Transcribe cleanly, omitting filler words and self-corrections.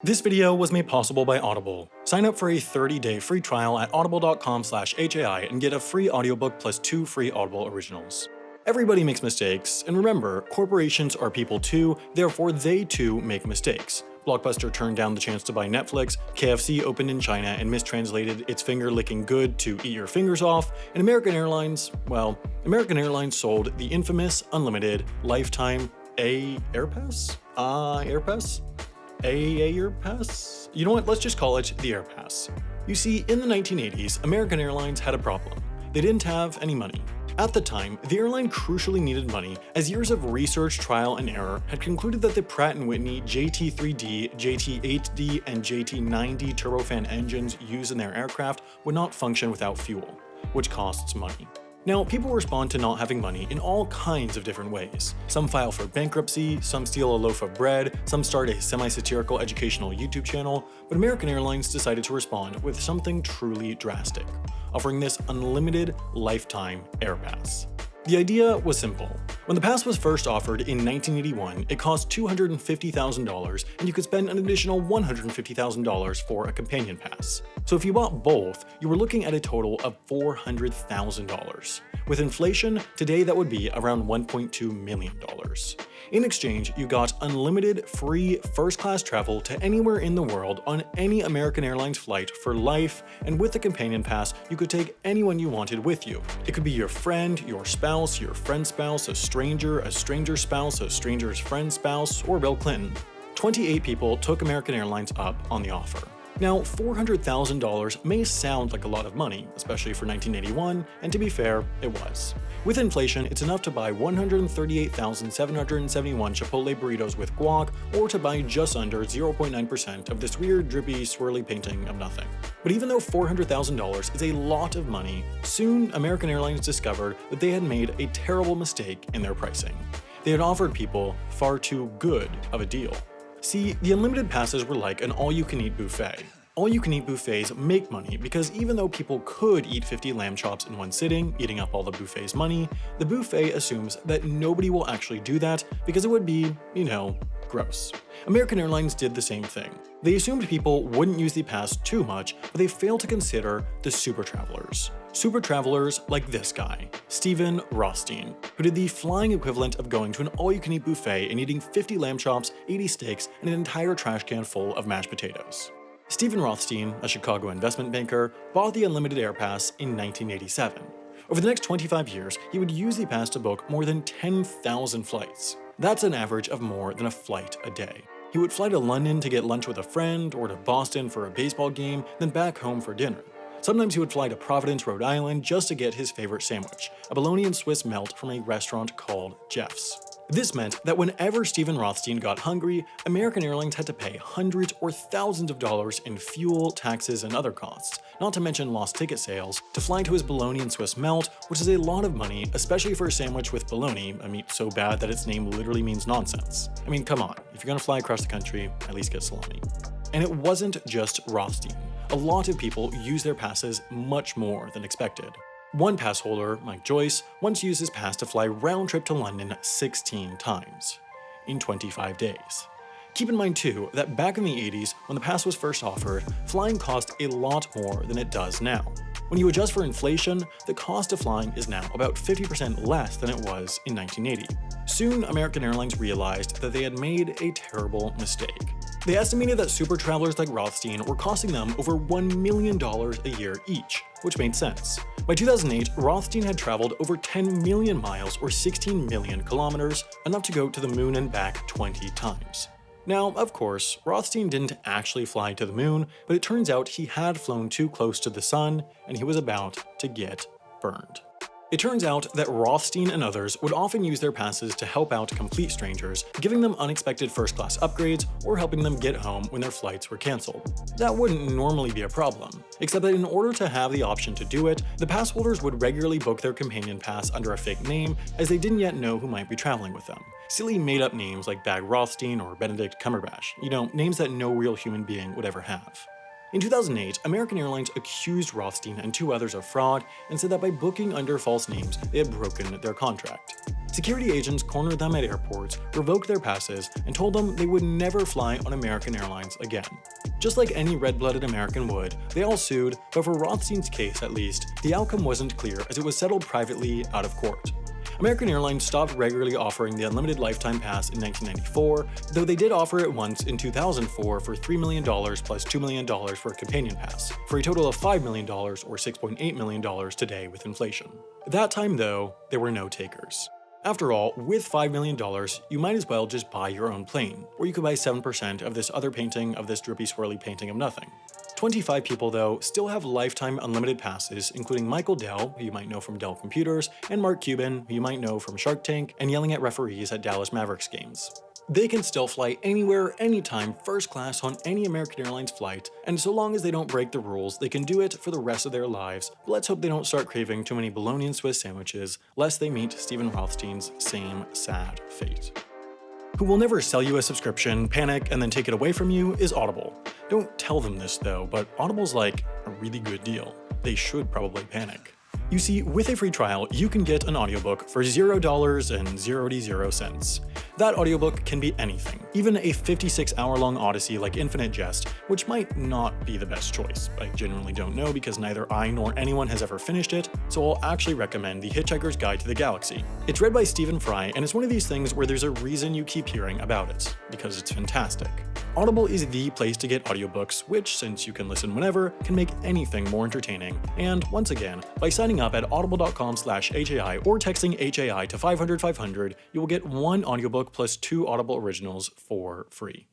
This video was made possible by Audible. Sign up for a 30-day free trial at audible.com/HAI and get a free audiobook plus 2 free Audible originals. Everybody makes mistakes, and remember, corporations are people too, therefore they too make mistakes. Blockbuster turned down the chance to buy Netflix, KFC opened in China and mistranslated its finger-licking good to eat your fingers off, and American Airlines sold the infamous, unlimited, lifetime AirPass? AirPass? You know what, let's just call it the AirPass. You see, in the 1980s, American Airlines had a problem. They didn't have any money. At the time, the airline crucially needed money as years of research, trial, and error had concluded that the Pratt & Whitney JT3D, JT8D, and JT9D turbofan engines used in their aircraft would not function without fuel, which costs money. Now, people respond to not having money in all kinds of different ways. Some file for bankruptcy, some steal a loaf of bread, some start a semi-satirical educational YouTube channel, but American Airlines decided to respond with something truly drastic, offering this unlimited lifetime AirPass. The idea was simple. When the pass was first offered in 1981, it cost $250,000 and you could spend an additional $150,000 for a companion pass. So if you bought both, you were looking at a total of $400,000. With inflation, today that would be around $1.2 million. In exchange, you got unlimited, free, first-class travel to anywhere in the world on any American Airlines flight for life, and with the companion pass, you could take anyone you wanted with you. It could be your friend, your spouse, your friend's spouse, a stranger's spouse, a stranger's friend's spouse, or Bill Clinton. 28 people took American Airlines up on the offer. Now, $400,000 may sound like a lot of money, especially for 1981, and to be fair, it was. With inflation, it's enough to buy 138,771 Chipotle burritos with guac, or to buy just under 0.9% of this weird, drippy, swirly painting of nothing. But even though $400,000 is a lot of money, soon American Airlines discovered that they had made a terrible mistake in their pricing. They had offered people far too good of a deal. See, the unlimited passes were like an all-you-can-eat buffet. All-you-can-eat buffets make money because even though people could eat 50 lamb chops in one sitting, eating up all the buffet's money, the buffet assumes that nobody will actually do that because it would be, gross. American Airlines did the same thing. They assumed people wouldn't use the pass too much, but they failed to consider the super travelers. Super travelers like this guy, Stephen Rothstein, who did the flying equivalent of going to an all-you-can-eat buffet and eating 50 lamb chops, 80 steaks, and an entire trash can full of mashed potatoes. Stephen Rothstein, a Chicago investment banker, bought the unlimited AirPass in 1987. Over the next 25 years, he would use the pass to book more than 10,000 flights. That's an average of more than a flight a day. He would fly to London to get lunch with a friend, or to Boston for a baseball game, then back home for dinner. Sometimes he would fly to Providence, Rhode Island just to get his favorite sandwich, a bologna and Swiss melt from a restaurant called Jeff's. This meant that whenever Stephen Rothstein got hungry, American Airlines had to pay hundreds or thousands of dollars in fuel, taxes, and other costs, not to mention lost ticket sales, to fly to his bologna and Swiss melt, which is a lot of money, especially for a sandwich with bologna, a meat so bad that its name literally means nonsense. I mean, come on, if you're gonna fly across the country, at least get salami. And it wasn't just Rothstein. A lot of people use their passes much more than expected. One pass holder, Mike Joyce, once used his pass to fly round-trip to London 16 times in 25 days. Keep in mind too that back in the 80s, when the pass was first offered, flying cost a lot more than it does now. When you adjust for inflation, the cost of flying is now about 50% less than it was in 1980. Soon, American Airlines realized that they had made a terrible mistake. They estimated that super travelers like Rothstein were costing them over $1 million a year each, which made sense. By 2008, Rothstein had traveled over 10 million miles or 16 million kilometers, enough to go to the moon and back 20 times. Now, of course, Rothstein didn't actually fly to the moon, but it turns out he had flown too close to the sun, and he was about to get burned. It turns out that Rothstein and others would often use their passes to help out complete strangers, giving them unexpected first-class upgrades or helping them get home when their flights were cancelled. That wouldn't normally be a problem, except that in order to have the option to do it, the pass holders would regularly book their companion pass under a fake name as they didn't yet know who might be traveling with them. Silly made-up names like Bag Rothstein or Benedict Cumberbatch, names that no real human being would ever have. In 2008, American Airlines accused Rothstein and two others of fraud and said that by booking under false names, they had broken their contract. Security agents cornered them at airports, revoked their passes, and told them they would never fly on American Airlines again. Just like any red-blooded American would, they all sued, but for Rothstein's case at least, the outcome wasn't clear as it was settled privately out of court. American Airlines stopped regularly offering the unlimited lifetime pass in 1994, though they did offer it once in 2004 for $3 million plus $2 million for a companion pass, for a total of $5 million or $6.8 million today with inflation. At that time though, there were no takers. After all, with $5 million, you might as well just buy your own plane, or you could buy 7% of this other painting of this drippy swirly painting of nothing. 25 people, though, still have lifetime unlimited passes, including Michael Dell, who you might know from Dell Computers, and Mark Cuban, who you might know from Shark Tank and yelling at referees at Dallas Mavericks games. They can still fly anywhere, anytime, first class on any American Airlines flight, and so long as they don't break the rules, they can do it for the rest of their lives. But let's hope they don't start craving too many bologna and Swiss sandwiches, lest they meet Stephen Rothstein's same sad fate. Who will never sell you a subscription, panic, and then take it away from you is Audible. Don't tell them this though, but Audible's like a really good deal. They should probably panic. You see, with a free trial, you can get an audiobook for $0 and 0 cents. That audiobook can be anything, even a 56-hour-long odyssey like Infinite Jest, which might not be the best choice. I genuinely don't know because neither I nor anyone has ever finished it, so I'll actually recommend The Hitchhiker's Guide to the Galaxy. It's read by Stephen Fry, and it's one of these things where there's a reason you keep hearing about it, because it's fantastic. Audible is the place to get audiobooks, which, since you can listen whenever, can make anything more entertaining. And once again, by signing up at audible.com/HAI or texting HAI to 500 500, you will get one audiobook plus 2 Audible originals for free.